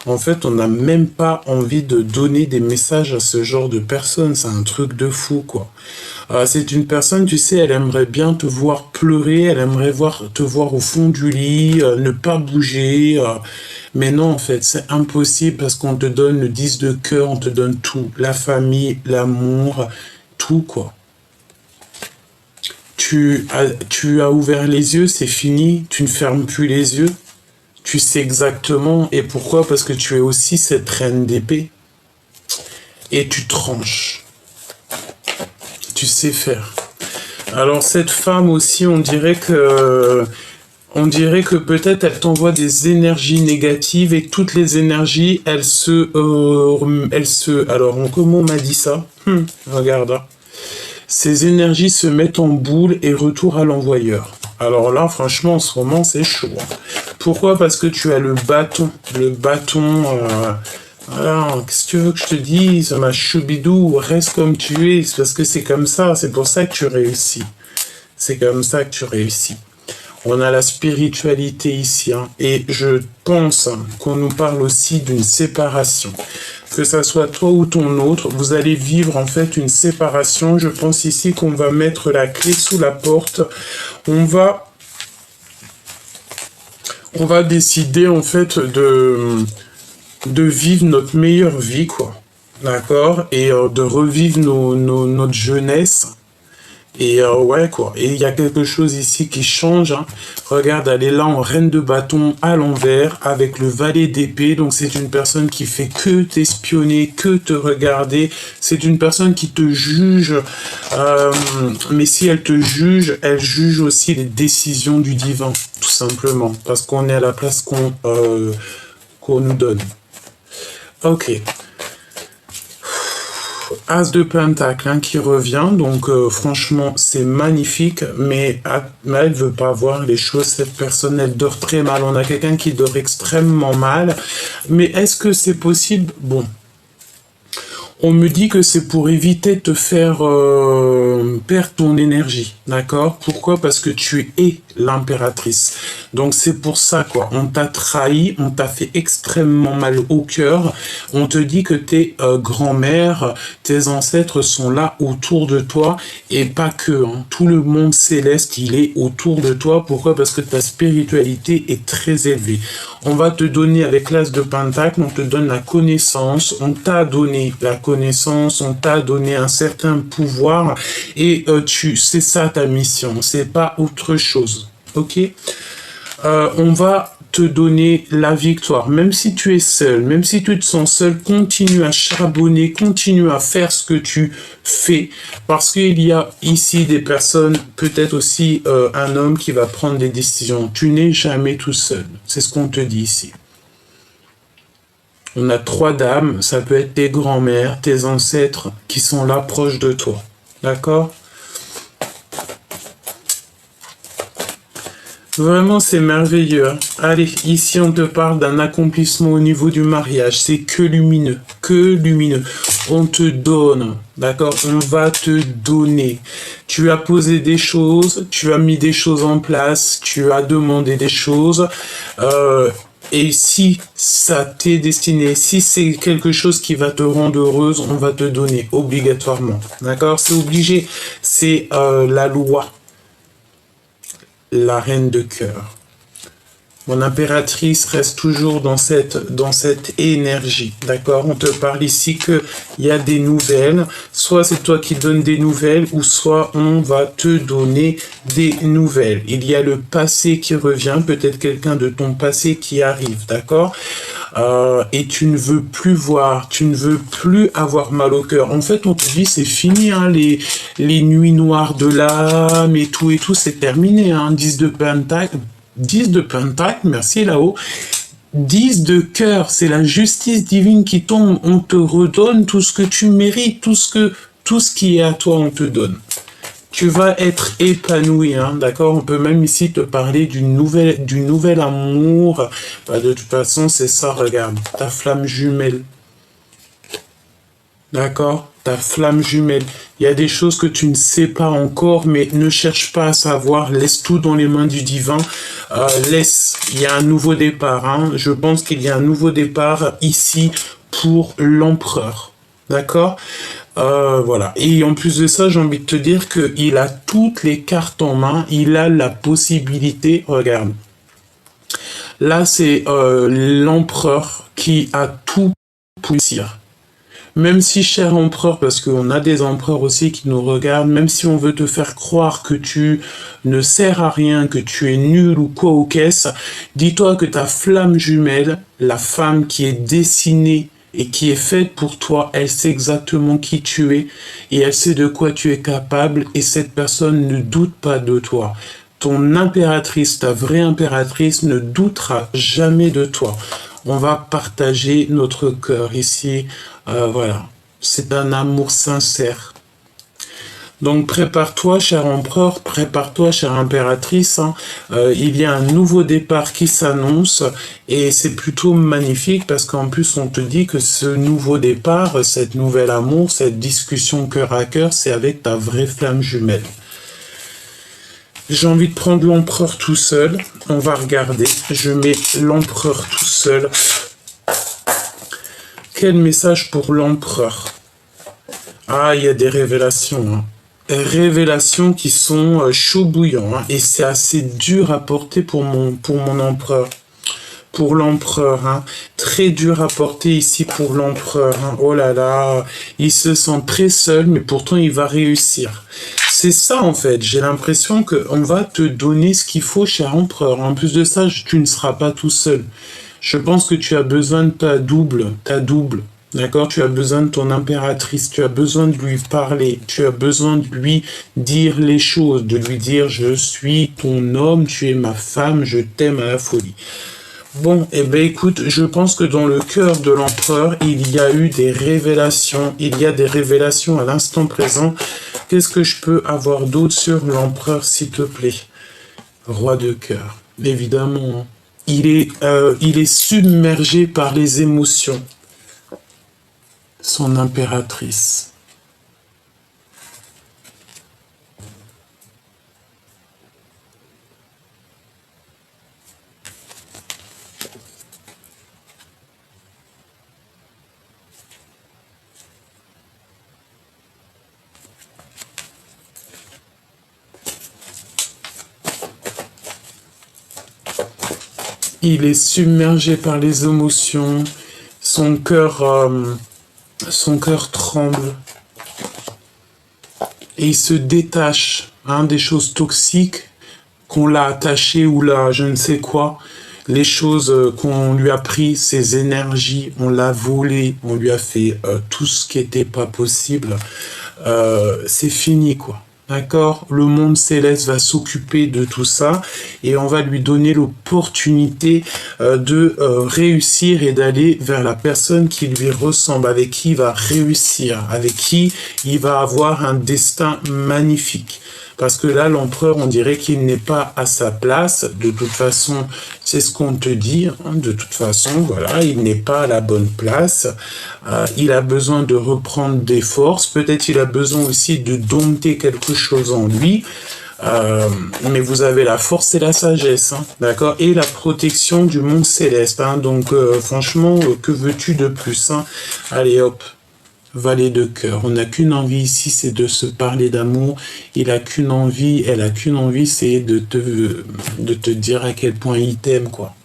En fait, on n'a même pas envie de donner des messages à ce genre de personnes, c'est un truc de fou, quoi. C'est une personne, tu sais, elle aimerait bien te voir pleurer, elle aimerait te voir au fond du lit, ne pas bouger, mais non, en fait, c'est impossible parce qu'on te donne le 10 de cœur, on te donne tout, la famille, l'amour, tout, quoi. Tu as ouvert les yeux, c'est fini, tu ne fermes plus les yeux, tu sais exactement, et pourquoi? Parce que tu es aussi cette reine d'épée, et tu tranches. Tu sais faire. Alors cette femme aussi, on dirait que On dirait que peut-être elle t'envoie des énergies négatives et toutes les énergies, alors, comment on m'a dit ça? Regarde, hein. Ces énergies se mettent en boule et retour à l'envoyeur. Alors là, franchement, en ce moment, c'est chaud, hein. Pourquoi? Parce que tu as le bâton. Le bâton, voilà, qu'est-ce que tu veux que je te dise? Ma choubidou, reste comme tu es. C'est parce que c'est comme ça. C'est pour ça que tu réussis. C'est comme ça que tu réussis. On a la spiritualité ici, hein, et je pense qu'on nous parle aussi d'une séparation. Que ça soit toi ou ton autre, vous allez vivre en fait une séparation. Je pense ici qu'on va mettre la clé sous la porte. On va décider en fait de vivre notre meilleure vie, quoi. D'accord? Et de revivre notre jeunesse. Et ouais, quoi. Et il y a quelque chose ici qui change, hein. Regarde, elle est là en reine de bâton à l'envers avec le valet d'épée. Donc c'est une personne qui fait que t'espionner, que te regarder. C'est une personne qui te juge. Mais si elle te juge, elle juge aussi les décisions du divin, tout simplement. Parce qu'on est à la place qu'on nous donne. Ok. As de Pentacle, hein, qui revient, donc franchement c'est magnifique, mais elle veut pas voir les choses, cette personne elle dort très mal, on a quelqu'un qui dort extrêmement mal, mais est-ce que c'est possible? Bon, on me dit que c'est pour éviter de te faire perdre ton énergie, d'accord? Pourquoi? Parce que tu es l'impératrice. Donc c'est pour ça, quoi. On t'a trahi, on t'a fait extrêmement mal au cœur. On te dit que tes grands-mères, tes ancêtres sont là autour de toi, et pas que, hein. Tout le monde céleste, il est autour de toi. Pourquoi? Parce que ta spiritualité est très élevée. On va te donner, avec l'as de Pentacle, on te donne la connaissance, on t'a donné la connaissance, on t'a donné un certain pouvoir, et c'est ça ta mission, c'est pas autre chose. Ok? On va te donner la victoire. Même si tu es seul, même si tu te sens seul, continue à charbonner, continue à faire ce que tu fais, parce qu'il y a ici des personnes, peut-être aussi un homme qui va prendre des décisions. Tu n'es jamais tout seul. C'est ce qu'on te dit ici. On a 3 dames, ça peut être tes grands-mères, tes ancêtres qui sont là proches de toi. D'accord? Vraiment, c'est merveilleux. Allez, ici, on te parle d'un accomplissement au niveau du mariage. C'est que lumineux, que lumineux. On te donne, d'accord? On va te donner. Tu as posé des choses, tu as mis des choses en place, tu as demandé des choses. Et si ça t'est destiné, si c'est quelque chose qui va te rendre heureuse, on va te donner obligatoirement. D'accord? C'est obligé. C'est la loi. La reine de cœur. Mon impératrice reste toujours dans cette énergie, d'accord? On te parle ici qu'il y a des nouvelles, soit c'est toi qui donnes des nouvelles, ou soit on va te donner des nouvelles. Il y a le passé qui revient, peut-être quelqu'un de ton passé qui arrive, d'accord? Et tu ne veux plus voir, tu ne veux plus avoir mal au cœur. En fait, on te dit c'est fini, hein, les nuits noires de l'âme et tout, c'est terminé, hein. 10 de Pentacle. 10 de Pentacle, merci là-haut. 10 de cœur, c'est la justice divine qui tombe. On te redonne tout ce que tu mérites, tout ce qui est à toi, on te donne. Tu vas être épanoui, hein, d'accord? On peut même ici te parler du nouvel amour. Bah, de toute façon, c'est ça, regarde, ta flamme jumelle. D'accord? Ta flamme jumelle. Il y a des choses que tu ne sais pas encore, mais ne cherche pas à savoir. Laisse tout dans les mains du divin. Laisse. Il y a un nouveau départ, hein. Je pense qu'il y a un nouveau départ ici pour l'empereur. D'accord? Voilà. Et en plus de ça, j'ai envie de te dire qu'il a toutes les cartes en main. Il a la possibilité. Regarde. Là, c'est l'empereur qui a tout pour réussir. Même si, cher empereur, parce qu'on a des empereurs aussi qui nous regardent, même si on veut te faire croire que tu ne sers à rien, que tu es nul ou quoi ou qu'est-ce, dis-toi que ta flamme jumelle, la femme qui est dessinée et qui est faite pour toi, elle sait exactement qui tu es et elle sait de quoi tu es capable, et cette personne ne doute pas de toi. ton impératrice, ta vraie impératrice, ne doutera jamais de toi. On va partager notre cœur ici. Voilà, c'est un amour sincère. Donc prépare-toi, cher empereur, prépare-toi, chère impératrice. Hein. Il y a un nouveau départ qui s'annonce et c'est plutôt magnifique parce qu'en plus on te dit que ce nouveau départ, cette nouvel amour, cette discussion cœur à cœur, c'est avec ta vraie flamme jumelle. J'ai envie de prendre l'empereur tout seul. On va regarder. Je mets l'empereur tout seul. Quel message pour l'empereur? Ah, il y a des révélations. Hein. Révélations qui sont chaud bouillant. Hein. Et c'est assez dur à porter pour mon empereur. Pour l'empereur. Hein. Très dur à porter ici pour l'empereur. Hein. Oh là là. Il se sent très seul, mais pourtant il va réussir. C'est ça en fait, j'ai l'impression qu'on va te donner ce qu'il faut, cher empereur. En plus de ça, tu ne seras pas tout seul. Je pense que tu as besoin de ta double, d'accord? Tu as besoin de ton impératrice, tu as besoin de lui parler, tu as besoin de lui dire les choses, de lui dire je suis ton homme, tu es ma femme, je t'aime à la folie. Bon, eh bien écoute, je pense que dans le cœur de l'empereur, il y a eu des révélations, il y a des révélations à l'instant présent. Qu'est-ce que je peux avoir d'autre sur l'empereur, s'il te plaît? Roi de cœur, évidemment. Il est submergé par les émotions. Son impératrice. Il est submergé par les émotions, son cœur tremble et il se détache des choses toxiques qu'on l'a attaché ou là, je ne sais quoi, les choses qu'on lui a pris, ses énergies, on l'a volé, on lui a fait tout ce qui n'était pas possible. C'est fini quoi. D'accord? Le monde céleste va s'occuper de tout ça et on va lui donner l'opportunité de réussir et d'aller vers la personne qui lui ressemble, avec qui il va réussir, avec qui il va avoir un destin magnifique. Parce que là, l'empereur, on dirait qu'il n'est pas à sa place. De toute façon, c'est ce qu'on te dit. Hein. De toute façon, voilà, il n'est pas à la bonne place. Il a besoin de reprendre des forces. Peut-être il a besoin aussi de dompter quelque chose en lui. Mais vous avez la force et la sagesse, hein, d'accord? Et la protection du monde céleste. Hein. Donc, franchement, que veux-tu de plus, hein? Allez, hop. Valet de cœur. On n'a qu'une envie ici, c'est de se parler d'amour. Il a qu'une envie, elle a qu'une envie, c'est de te dire à quel point il t'aime, quoi.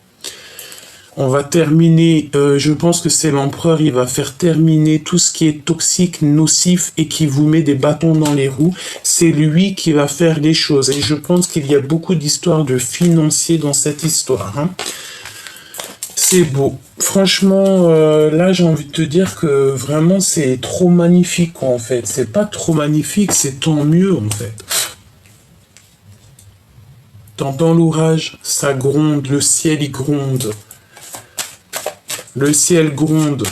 On va terminer, je pense que c'est l'empereur, il va faire terminer tout ce qui est toxique, nocif et qui vous met des bâtons dans les roues. C'est lui qui va faire les choses. Et je pense qu'il y a beaucoup d'histoires de financiers dans cette histoire, hein. C'est beau. Franchement, là, j'ai envie de te dire que vraiment, c'est trop magnifique, quoi, en fait. C'est pas trop magnifique, c'est tant mieux, en fait. T'entends l'orage, ça gronde, le ciel, il gronde. Le ciel gronde.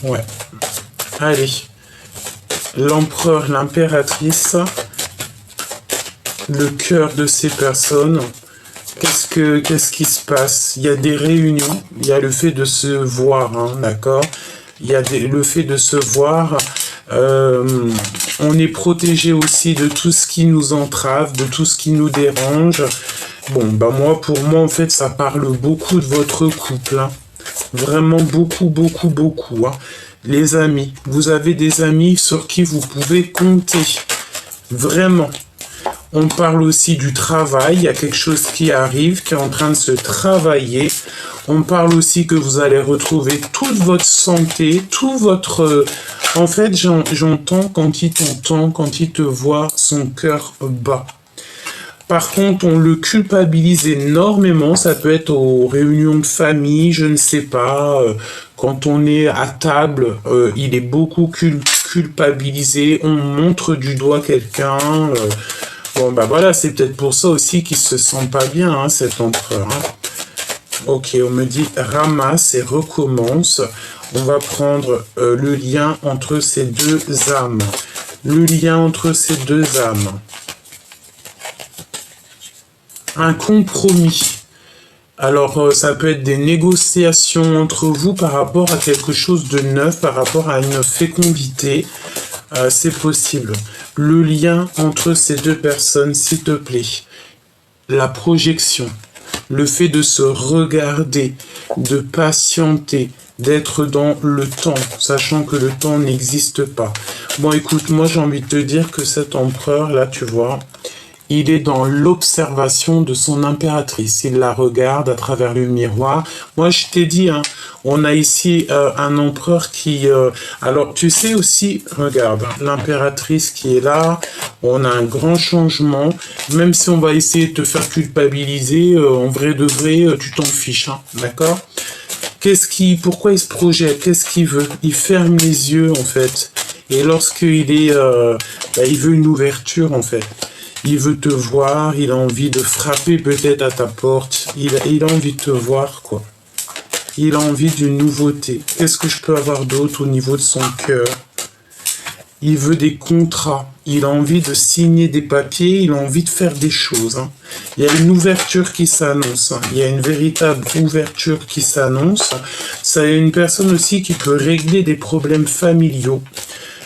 Ouais. Allez. L'empereur, l'impératrice... le cœur de ces personnes, qu'est-ce qui se passe? Il y a des réunions, il y a le fait de se voir, hein, d'accord? Il y a le fait de se voir, on est protégé aussi de tout ce qui nous entrave, de tout ce qui nous dérange. Bon, bah pour moi, en fait, ça parle beaucoup de votre couple, hein. Vraiment beaucoup, beaucoup, beaucoup, hein. Les amis, vous avez des amis sur qui vous pouvez compter, vraiment. On parle aussi du travail, il y a quelque chose qui arrive, qui est en train de se travailler. On parle aussi que vous allez retrouver toute votre santé, tout votre... En fait, j'entends quand il t'entend, quand il te voit, son cœur bat. Par contre, on le culpabilise énormément, ça peut être aux réunions de famille, je ne sais pas, quand on est à table, il est beaucoup culpabilisé, on montre du doigt quelqu'un. Bon, bah voilà, c'est peut-être pour ça aussi qu'il se sent pas bien, hein, cet empereur. Hein. Ok, on me dit ramasse et recommence. On va prendre le lien entre ces deux âmes. Le lien entre ces deux âmes. Un compromis. Alors, ça peut être des négociations entre vous par rapport à quelque chose de neuf, par rapport à une fécondité. C'est possible. Le lien entre ces deux personnes, s'il te plaît. La projection. Le fait de se regarder, de patienter, d'être dans le temps, sachant que le temps n'existe pas. Bon, écoute, moi j'ai envie de te dire que cet empereur, là, tu vois, il est dans l'observation de son impératrice. Il la regarde à travers le miroir. Moi, je t'ai dit, hein, on a ici un empereur qui... alors, tu sais aussi, regarde, l'impératrice qui est là, on a un grand changement. Même si on va essayer de te faire culpabiliser, en vrai de vrai, tu t'en fiches, hein, d'accord ? Pourquoi il se projette? Qu'est-ce qu'il veut? Il ferme les yeux, en fait. Et lorsqu'il est... il veut une ouverture, en fait. Il veut te voir, il a envie de frapper peut-être à ta porte. Il a envie de te voir, quoi. Il a envie d'une nouveauté. Qu'est-ce que je peux avoir d'autre au niveau de son cœur? Il veut des contrats. Il a envie de signer des papiers. Il a envie de faire des choses. Hein. Il y a une ouverture qui s'annonce. Hein. Il y a une véritable ouverture qui s'annonce. Ça est une personne aussi qui peut régler des problèmes familiaux.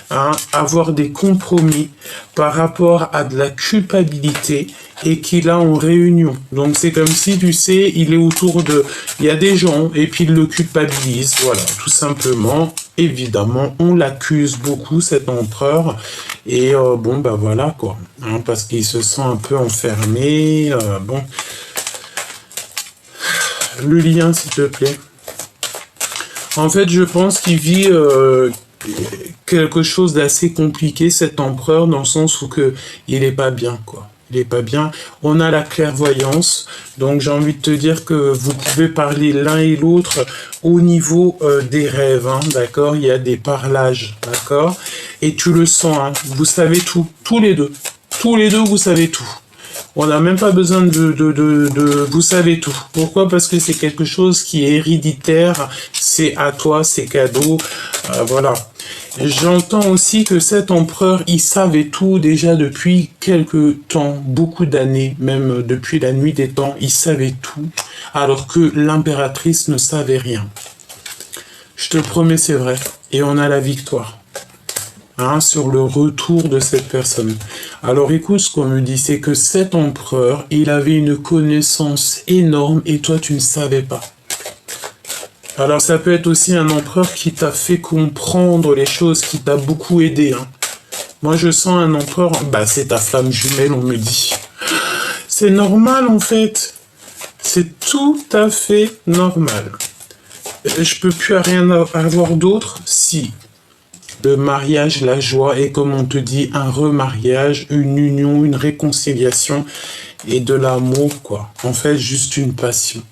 Hein, avoir des compromis par rapport à de la culpabilité et qu'il a en réunion. Donc c'est comme si, tu sais, il est autour de... Il y a des gens et puis il le culpabilise, voilà, tout simplement. Évidemment, on l'accuse beaucoup, cet empereur. Et bon, bah voilà, quoi. Hein, parce qu'il se sent un peu enfermé. Bon. Le lien, s'il te plaît. En fait, je pense qu'il vit... quelque chose d'assez compliqué, cet empereur, dans le sens où il est pas bien, quoi. Il est pas bien. On a la clairvoyance, donc j'ai envie de te dire que vous pouvez parler l'un et l'autre au niveau des rêves, hein, d'accord? Il y a des parlages, d'accord? Et tu le sens, hein, vous savez tout, tous les deux. Tous les deux, vous savez tout. On n'a même pas besoin de vous savez tout. Pourquoi? Parce que c'est quelque chose qui est héréditaire, c'est à toi, c'est cadeau, voilà. J'entends aussi que cet empereur, il savait tout déjà depuis quelques temps, beaucoup d'années, même depuis la nuit des temps, il savait tout, alors que l'impératrice ne savait rien. Je te promets, c'est vrai. Et on a la victoire. Hein, sur le retour de cette personne. Alors écoute, ce qu'on me dit, c'est que cet empereur, il avait une connaissance énorme et toi, tu ne savais pas. Alors ça peut être aussi un empereur qui t'a fait comprendre les choses, qui t'a beaucoup aidé. Hein. Moi, je sens un empereur, bah c'est ta flamme jumelle, on me dit. C'est normal, en fait. C'est tout à fait normal. Je peux plus rien avoir d'autre si... Le mariage, la joie, et comme on te dit, un remariage, une union, une réconciliation et de l'amour, quoi. En fait, juste une passion.